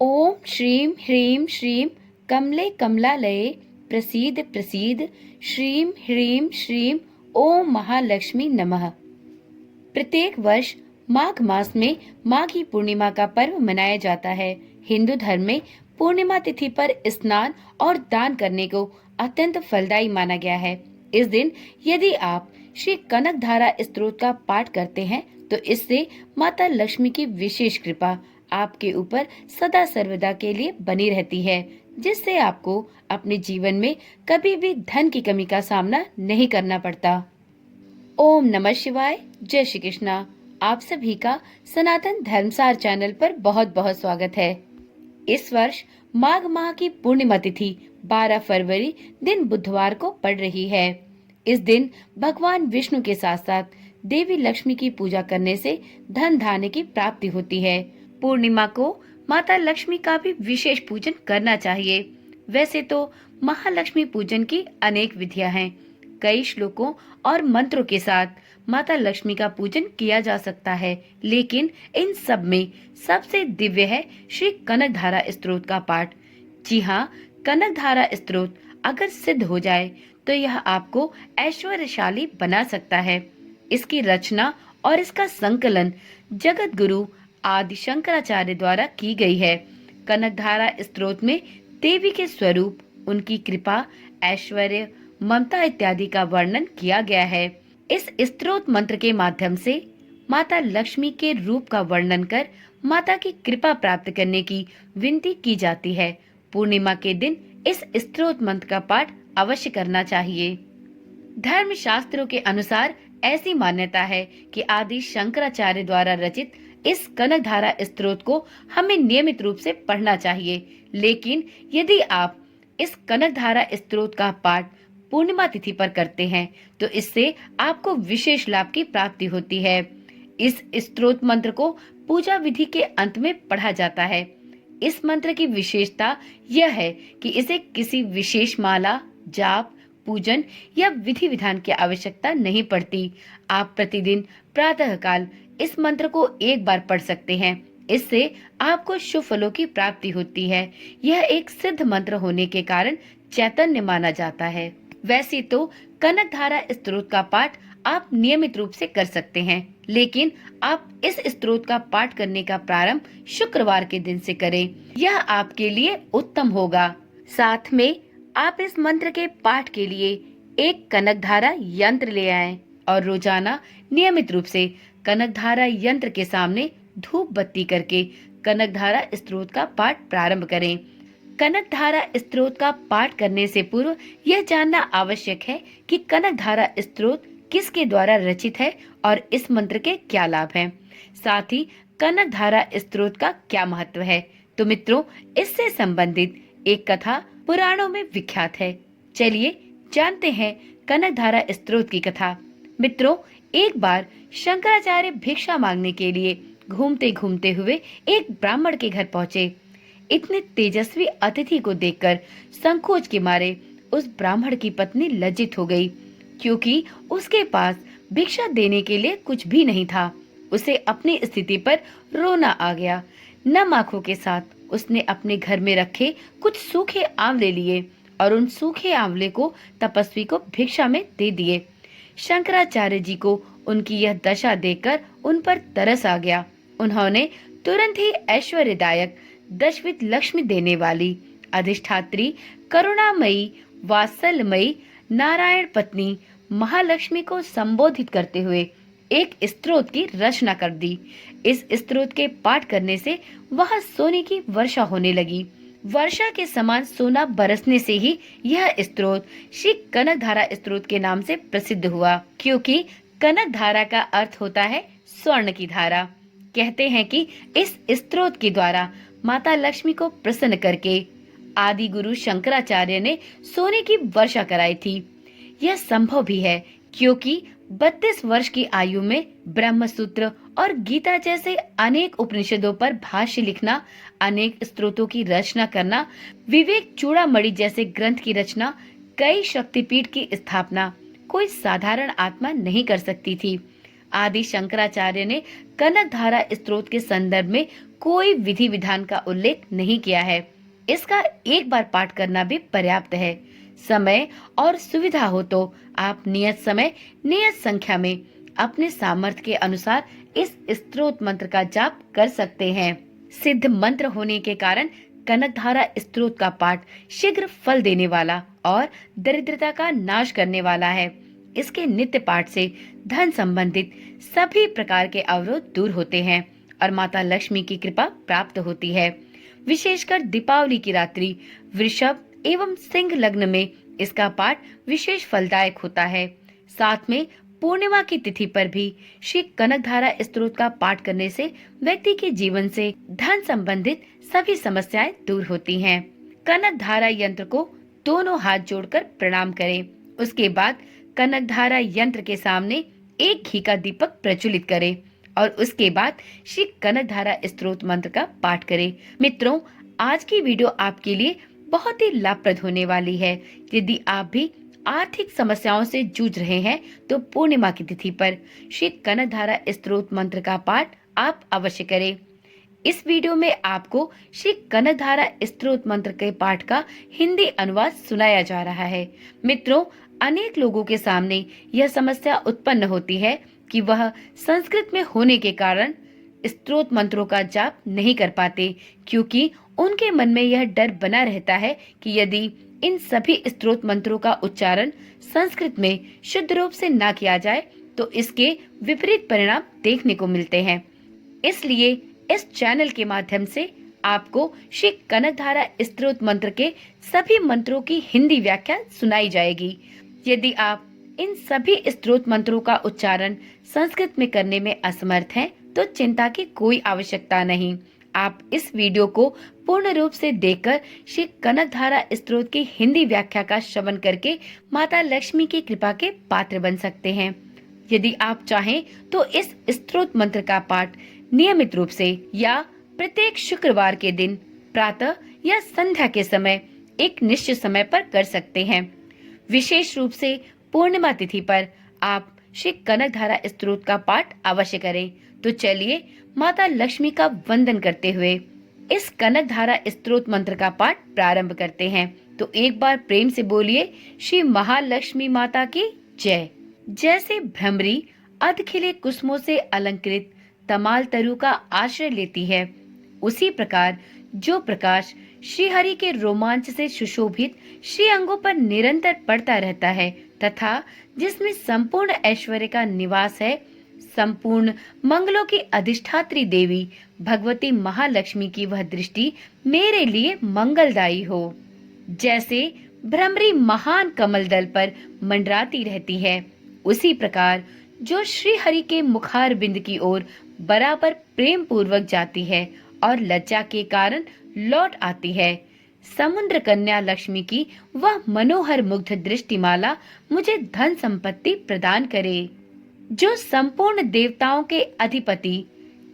ओम श्रीं ह्रीं श्रीं कमले कमलालये प्रसीद प्रसीद श्रीं ह्रीं श्रीं ओम महालक्ष्मी नमः। प्रत्येक वर्ष माघ मास में माघी पूर्णिमा का पर्व मनाया जाता है। हिंदू धर्म में पूर्णिमा तिथि पर स्नान और दान करने को अत्यंत फलदायी माना गया है। इस दिन यदि आप श्री कनक धारा स्तोत्र का पाठ करते हैं तो इससे माता लक्ष्मी की विशेष कृपा आपके ऊपर सदा सर्वदा के लिए बनी रहती है, जिससे आपको अपने जीवन में कभी भी धन की कमी का सामना नहीं करना पड़ता। ओम नमः शिवाय। जय श्री कृष्णा। आप सभी का सनातन धर्मसार चैनल पर बहुत बहुत स्वागत है। इस वर्ष माघ माह की पूर्णिमा तिथि 12 फरवरी दिन बुधवार को पड़ रही है। इस दिन भगवान विष्णु के साथ साथ देवी लक्ष्मी की पूजा करने से धन धान्य की प्राप्ति होती है। पूर्णिमा को माता लक्ष्मी का भी विशेष पूजन करना चाहिए। वैसे तो महालक्ष्मी पूजन की अनेक विधियां हैं। कई श्लोकों और मंत्रों के साथ माता लक्ष्मी का पूजन किया जा सकता है, लेकिन इन सब में सबसे दिव्य है श्री कनक धारा स्तोत्र का पाठ। जी हाँ, कनक धारा स्तोत्र अगर सिद्ध हो जाए तो यह आपको ऐश्वर्यशाली बना सकता है। इसकी रचना और इसका संकलन जगत गुरु आदि शंकराचार्य द्वारा की गई है। कनक धारा स्तोत्र में देवी के स्वरूप, उनकी कृपा, ऐश्वर्य, ममता इत्यादि का वर्णन किया गया है। इस स्तोत्र मंत्र के माध्यम से माता लक्ष्मी के रूप का वर्णन कर माता की कृपा प्राप्त करने की विनती की जाती है। पूर्णिमा के दिन इस स्तोत्र मंत्र का पाठ अवश्य करना चाहिए। धर्म शास्त्रों के अनुसार ऐसी मान्यता है कि आदि शंकराचार्य द्वारा रचित इस कनक धारा स्तोत्र को हमें नियमित रूप से पढ़ना चाहिए। लेकिन यदि आप इस कनक धारा स्तोत्र का पाठ पूर्णिमा तिथि पर करते हैं तो इससे आपको विशेष लाभ की प्राप्ति होती है। इस स्तोत्र मंत्र को पूजा विधि के अंत में पढ़ा जाता है। इस मंत्र की विशेषता यह है कि इसे किसी विशेष माला, जाप, पूजन या विधि विधान की आवश्यकता नहीं पड़ती। आप प्रतिदिन प्रातःकाल इस मंत्र को एक बार पढ़ सकते हैं। इससे आपको शुभ फलों की प्राप्ति होती है। यह एक सिद्ध मंत्र होने के कारण चैतन्य माना जाता है। वैसे तो कनक धारा स्तोत्र का पाठ आप नियमित रूप से कर सकते हैं, लेकिन आप इस स्तोत्र का पाठ करने का प्रारंभ शुक्रवार के दिन से करें। यह आपके लिए उत्तम होगा। साथ में आप इस मंत्र के पाठ के लिए एक कनक धारा यंत्र ले आएं और रोजाना नियमित रूप से कनक धारा यंत्र के सामने धूप बत्ती करके कनक धारा स्तोत्र का पाठ प्रारंभ करें। कनक धारा स्तोत्र का पाठ करने से पूर्व यह जानना आवश्यक है कि कनक धारा स्तोत्र किसके द्वारा रचित है और इस मंत्र के क्या लाभ हैं। साथ ही कनक धारा स्तोत्र का क्या महत्व है। तो मित्रों, इससे संबंधित एक कथा पुराणों में विख्यात है। चलिए जानते हैं कनक धारा स्तोत्र की कथा। मित्रों, एक बार शंकराचार्य भिक्षा मांगने के लिए घूमते घूमते हुए एक ब्राह्मण के घर पहुँचे। इतने तेजस्वी अतिथि को देखकर संकोच के मारे उस ब्राह्मण की पत्नी लज्जित हो गई, क्योंकि उसके पास भिक्षा देने के लिए कुछ भी नहीं था। उसे अपनी स्थिति पर रोना आ गया। नम आंखों के साथ उसने अपने घर में रखे कुछ सूखे आंवले लिए और उन सूखे आंवले को तपस्वी को भिक्षा में दे दिए। शंकराचार्य जी को उनकी यह दशा देखकर उन पर तरस आ गया। उन्होंने तुरंत ही ऐश्वर्यदायक, दशविध लक्ष्मी देने वाली, अधिष्ठात्री, करुणामयी, वात्सल्यमयी नारायण पत्नी महालक्ष्मी को संबोधित करते हुए एक स्तोत्र की रचना कर दी। इस स्तोत्र के पाठ करने से वहां सोने की वर्षा होने लगी। वर्षा के समान सोना बरसने से ही यह स्तोत्र श्री कनक धारा स्तोत्र के नाम से प्रसिद्ध हुआ, क्योंकि कनक धारा का अर्थ होता है स्वर्ण की धारा। कहते हैं कि इस स्तोत्र के द्वारा माता लक्ष्मी को प्रसन्न करके आदि गुरु शंकराचार्य ने सोने की वर्षा कराई थी। यह संभव भी है क्योंकि 32 वर्ष की आयु में ब्रह्म सूत्र और गीता जैसे अनेक उपनिषदों पर भाष्य लिखना, अनेक स्तोत्रों की रचना करना, विवेक चूड़ामणि जैसे ग्रंथ की रचना, कई शक्तिपीठ की स्थापना कोई साधारण आत्मा नहीं कर सकती थी। आदि शंकराचार्य ने कनक धारा स्तोत्र के संदर्भ में कोई विधि विधान का उल्लेख नहीं किया है। इसका एक बार पाठ करना भी पर्याप्त है। समय और सुविधा हो तो आप नियत समय नियत संख्या में अपने सामर्थ्य के अनुसार इस स्तोत्र मंत्र का जाप कर सकते हैं। सिद्ध मंत्र होने के कारण कनकधारा स्तोत्र का पाठ शीघ्र फल देने वाला और दरिद्रता का नाश करने वाला है। इसके नित्य पाठ से धन संबंधित सभी प्रकार के अवरोध दूर होते हैं और माता लक्ष्मी की कृपा प्राप्त होती है। विशेषकर दीपावली की रात्रि वृषभ एवं सिंह लग्न में इसका पाठ विशेष फलदायक होता है। साथ में पूर्णिमा की तिथि पर भी श्री कनकधारा स्तोत्र का पाठ करने से व्यक्ति के जीवन से धन संबंधित सभी समस्याएं दूर होती हैं। कनकधारा यंत्र को दोनों हाथ जोड़कर प्रणाम करें। उसके बाद कनकधारा यंत्र के सामने एक घी का दीपक प्रज्वलित करें और उसके बाद श्री कनकधारा स्तोत्र मंत्र का पाठ करें। मित्रों, आज की वीडियो आपके लिए बहुत ही लाभप्रद होने वाली है। यदि आप भी आर्थिक समस्याओं से जूझ रहे हैं तो पूर्णिमा की तिथि पर श्री कनकधारा स्तोत्र मंत्र का पाठ आप अवश्य करें। इस वीडियो में आपको श्री कनकधारा स्तोत्र मंत्र के पाठ का हिंदी अनुवाद सुनाया जा रहा है। मित्रों, अनेक लोगों के सामने यह समस्या उत्पन्न होती है कि वह संस्कृत में होने के कारण स्तोत्र मंत्रों का जाप नहीं कर पाते, क्योंकि उनके मन में यह डर बना रहता है कि यदि इन सभी स्तोत्र मंत्रों का उच्चारण संस्कृत में शुद्ध रूप से ना किया जाए तो इसके विपरीत परिणाम देखने को मिलते हैं। इसलिए इस चैनल के माध्यम से आपको श्री कनकधारा स्तोत्र मंत्र के सभी मंत्रों की हिंदी व्याख्या सुनाई जाएगी। यदि आप इन सभी स्तोत्र मंत्रों का उच्चारण संस्कृत में करने में असमर्थ हैं, तो चिंता की कोई आवश्यकता नहीं। आप इस वीडियो को पूर्ण रूप से देखकर श्री कनकधारा स्तोत्र की हिंदी व्याख्या का श्रवण करके माता लक्ष्मी की कृपा के पात्र बन सकते हैं। यदि आप चाहें तो इस स्तोत्र मंत्र का पाठ नियमित रूप से या प्रत्येक शुक्रवार के दिन प्रातः या संध्या के समय एक निश्चित समय पर कर सकते हैं। विशेष रूप से पूर्णिमा तिथि पर आप श्री कनकधारा स्तोत्र का पाठ अवश्य करें। तो चलिए माता लक्ष्मी का वंदन करते हुए इस कनकधारा स्तोत्र मंत्र का पाठ प्रारंभ करते हैं। तो एक बार प्रेम से बोलिए, श्री महालक्ष्मी माता की जय। जैसे भ्रमरी अधखिले कुसुमों से अलंकृत तमाल तरु का आश्रय लेती है, उसी प्रकार जो प्रकाश श्री हरि के रोमांच से सुशोभित श्री अंगों पर निरंतर पड़ता रहता है तथा जिसमें संपूर्ण ऐश्वर्य का निवास है, संपूर्ण मंगलों की अधिष्ठात्री देवी भगवती महालक्ष्मी की वह दृष्टि मेरे लिए मंगलदायी हो। जैसे भ्रमरी महान कमल दल पर मंडराती रहती है, उसी प्रकार जो श्री हरि के मुखार बिंद की ओर बराबर प्रेम पूर्वक जाती है और लज्जा के कारण लौट आती है, समुद्र कन्या लक्ष्मी की वह मनोहर मुग्ध दृष्टिमाला मुझे धन संपत्ति प्रदान करे। जो संपूर्ण देवताओं के अधिपति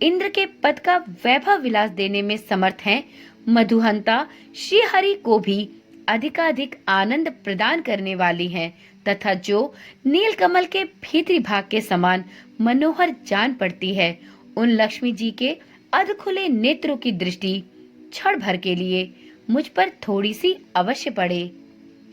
इंद्र के पद का वैभव विलास देने में समर्थ हैं, मधुहंता श्री हरि को भी अधिकाधिक आनंद प्रदान करने वाली हैं तथा जो नीलकमल के भीतरी भाग के समान मनोहर जान पड़ती है, उन लक्ष्मी जी के अधखुले नेत्रों की दृष्टि क्षण भर के लिए मुझ पर थोड़ी सी अवश्य पड़े।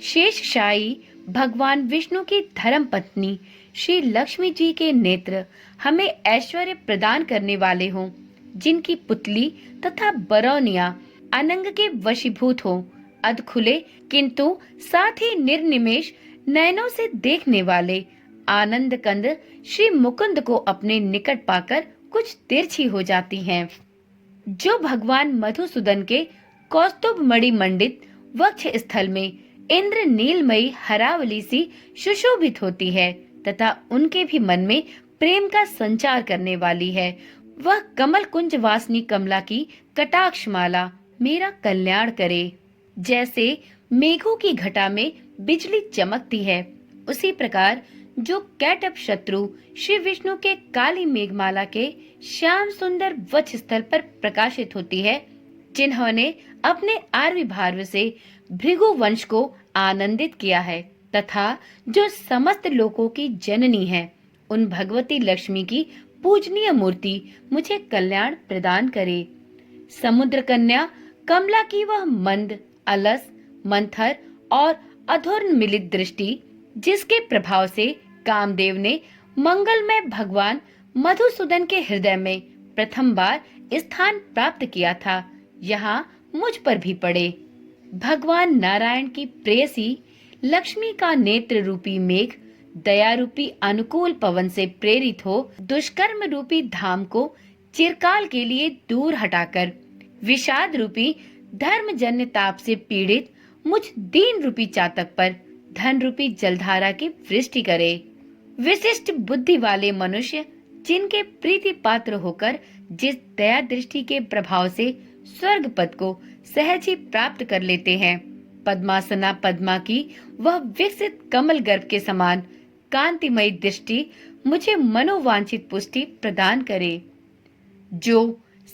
शेषशायी भगवान विष्णु की धर्म पत्नी श्री लक्ष्मी जी के नेत्र हमें ऐश्वर्य प्रदान करने वाले हों, जिनकी पुतली तथा बरौनिया अनंग के वशीभूत हों, अधखुले किंतु साथ ही निर्निमेष नयनों से देखने वाले आनंद कंद श्री मुकुंद को अपने निकट पाकर कुछ तिरछी हो जाती हैं। जो भगवान मधुसूदन के कौस्तुभ मणि मंडित वक्ष स्थल में इंद्र नीलमयी हरावली सी सुशोभित होती है तथा उनके भी मन में प्रेम का संचार करने वाली है, वह कमल कुंज वासनी कमला की कटाक्ष माला मेरा कल्याण करे। जैसे मेघों की घटा में बिजली चमकती है, उसी प्रकार जो कैटअप शत्रु श्री विष्णु के काली मेघमाला के श्याम सुंदर वक्ष स्थल पर प्रकाशित होती है, जिन्होंने अपने आर्वी भार्व से भृगु वंश को आनंदित किया है तथा जो समस्त लोकों की जननी है, उन भगवती लक्ष्मी की पूजनीय मूर्ति मुझे कल्याण प्रदान करे। समुद्र कन्या कमला की वह मंद, अलस, मंथर और अधूर्ण मिलित दृष्टि, जिसके प्रभाव से कामदेव ने मंगलमय भगवान मधुसूदन के हृदय में प्रथम बार स्थान प्राप्त किया था, यहाँ मुझ पर भी पड़े। भगवान नारायण की प्रेयसी लक्ष्मी का नेत्र रूपी मेघ दया रूपी अनुकूल पवन से प्रेरित हो दुष्कर्म रूपी धाम को चिरकाल के लिए दूर हटाकर विषाद रूपी धर्मजन्य ताप से पीड़ित मुझ दीन रूपी चातक पर धन रूपी जलधारा की वृष्टि करे। विशिष्ट बुद्धि वाले मनुष्य जिनके प्रीति पात्र होकर जिस दया दृष्टि के प्रभाव से स्वर्ग पद को सहज ही प्राप्त कर लेते हैं, पद्मासना पद्मा की वह विकसित कमल गर्भ के समान कांतिमयी दृष्टि मुझे मनोवांछित पुष्टि प्रदान करे। जो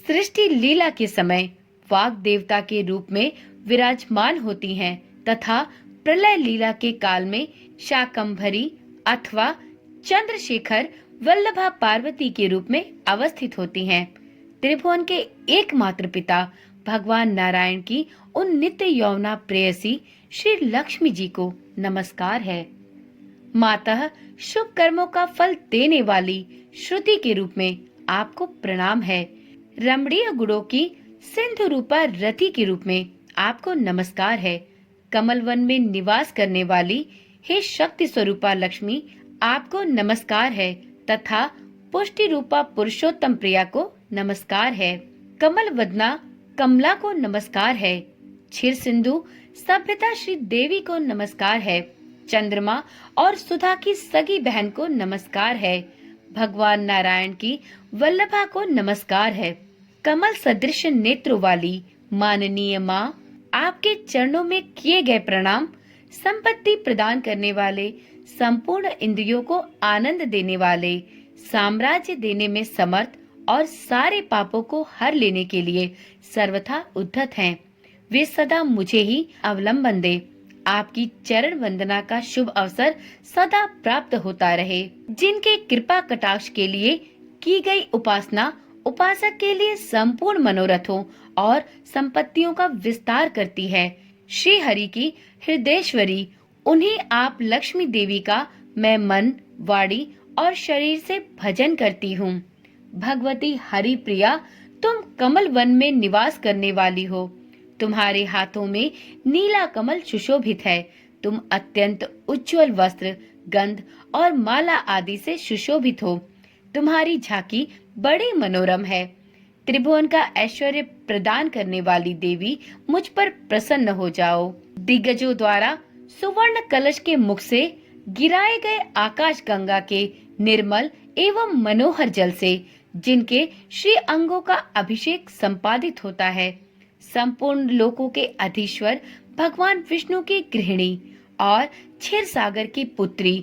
सृष्टि लीला के समय वाग देवता के रूप में विराजमान होती हैं तथा प्रलय लीला के काल में शाकंभरी अथवा चंद्रशेखर वल्लभा पार्वती के रूप में अवस्थित होती हैं। त्रिभुवन के एकमात्र पिता भगवान नारायण की उन नित्य यौवना प्रेयसी श्री लक्ष्मी जी को नमस्कार है। मातः शुभ कर्मों का फल देने वाली श्रुति के रूप में आपको प्रणाम है। रमणीय गुणों की सिंधु रूपा रति के रूप में आपको नमस्कार है। कमल वन में निवास करने वाली हे शक्ति स्वरूपा लक्ष्मी आपको नमस्कार है तथा पुष्टि रूपा पुरुषोत्तम प्रिया को नमस्कार है। कमल वदना कमला को नमस्कार है। क्षीर सिंधु सभ्यता श्री देवी को नमस्कार है। चंद्रमा और सुधा की सगी बहन को नमस्कार है। भगवान नारायण की वल्लभा को नमस्कार है। कमल सदृश नेत्रों वाली माननीय माँ आपके चरणों में किए गए प्रणाम। संपत्ति प्रदान करने वाले, संपूर्ण इंद्रियों को आनंद देने वाले, साम्राज्य देने में समर्थ और सारे पापों को हर लेने के लिए सर्वथा उद्धत हैं। वे सदा मुझे ही अवलंबन दे। आपकी चरण वंदना का शुभ अवसर सदा प्राप्त होता रहे। जिनके कृपा कटाक्ष के लिए की गई उपासना उपासक के लिए संपूर्ण मनोरथों और संपत्तियों का विस्तार करती है। श्री हरि की हृदयेश्वरी उन्हीं आप लक्ष्मी देवी का मैं मन, वाणी और शरीर से भजन करती हूँ। भगवती हरि प्रिया, तुम कमल वन में निवास करने वाली हो। तुम्हारे हाथों में नीला कमल सुशोभित है। तुम अत्यंत उज्जवल वस्त्र, गंध और माला आदि से सुशोभित हो। तुम्हारी झांकी बड़ी मनोरम है। त्रिभुवन का ऐश्वर्य प्रदान करने वाली देवी, मुझ पर प्रसन्न हो जाओ। दिग्गजों द्वारा सुवर्ण कलश के मुख से गिराए गए आकाश गंगा के निर्मल एवं मनोहर जल से जिनके श्री अंगों का अभिषेक संपादित होता है, संपूर्ण लोकों के अधीश्वर भगवान विष्णु की गृहिणी और क्षीर सागर की पुत्री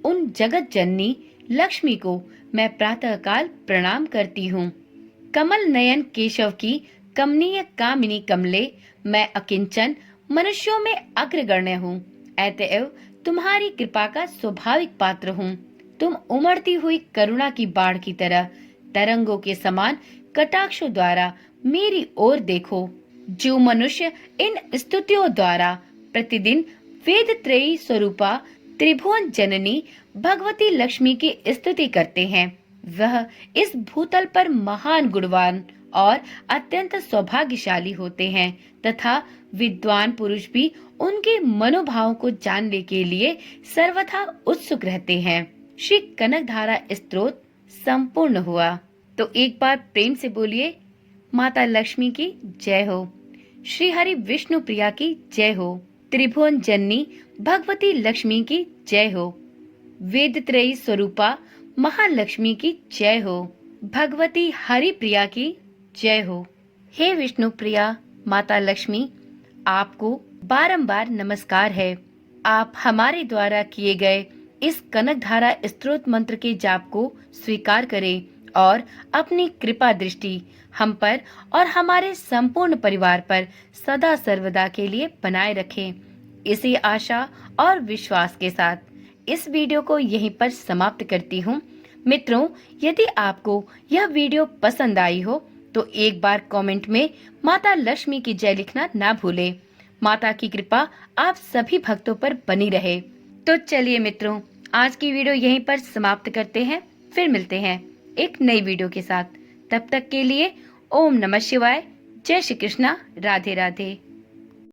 उन जगत जननी लक्ष्मी को मैं प्रातःकाल प्रणाम करती हूँ। कमल नयन केशव की कमनीय कामिनी कमले, मैं अकिंचन मनुष्यों में अग्रगण्य हूँ। अतएव तुम्हारी कृपा का स्वाभाविक पात्र हूँ। तुम उमड़ती हुई करुणा की बाढ़ की तरह तरंगों के समान कटाक्षों द्वारा मेरी ओर देखो। जो मनुष्य इन स्तुतियों द्वारा प्रतिदिन वेद त्रयी स्वरूपा त्रिभुवन जननी भगवती लक्ष्मी की स्तुति करते हैं, वह इस भूतल पर महान गुणवान और अत्यंत सौभाग्यशाली होते हैं तथा विद्वान पुरुष भी उनके मनोभावों को जानने के लिए सर्वथा उत्सुक रहते हैं। श्री कनकधारा स्तोत्र संपूर्ण हुआ। तो एक बार प्रेम से बोलिए, माता लक्ष्मी की जय हो, श्री हरि विष्णु प्रिया की जय हो, त्रिभुवन जननी भगवती लक्ष्मी की जय हो, वेद त्रयी स्वरूपा महालक्ष्मी की जय हो, भगवती हरि प्रिया की जय हो। हे विष्णु प्रिया माता लक्ष्मी, आपको बारंबार नमस्कार है। आप हमारे द्वारा किए गए इस कनकधारा स्तोत्र मंत्र के जाप को स्वीकार करें और अपनी कृपा दृष्टि हम पर और हमारे संपूर्ण परिवार पर सदा सर्वदा के लिए बनाए रखें। इसी आशा और विश्वास के साथ इस वीडियो को यहीं पर समाप्त करती हूँ। मित्रों, यदि आपको यह वीडियो पसंद आई हो तो एक बार कमेंट में माता लक्ष्मी की जय लिखना ना भूले। माता की कृपा आप सभी भक्तों पर बनी रहे। तो चलिए मित्रों, आज की वीडियो यहीं पर समाप्त करते हैं। फिर मिलते हैं एक नई वीडियो के साथ। तब तक के लिए ओम नमः शिवाय, जय श्री कृष्णा, राधे राधे।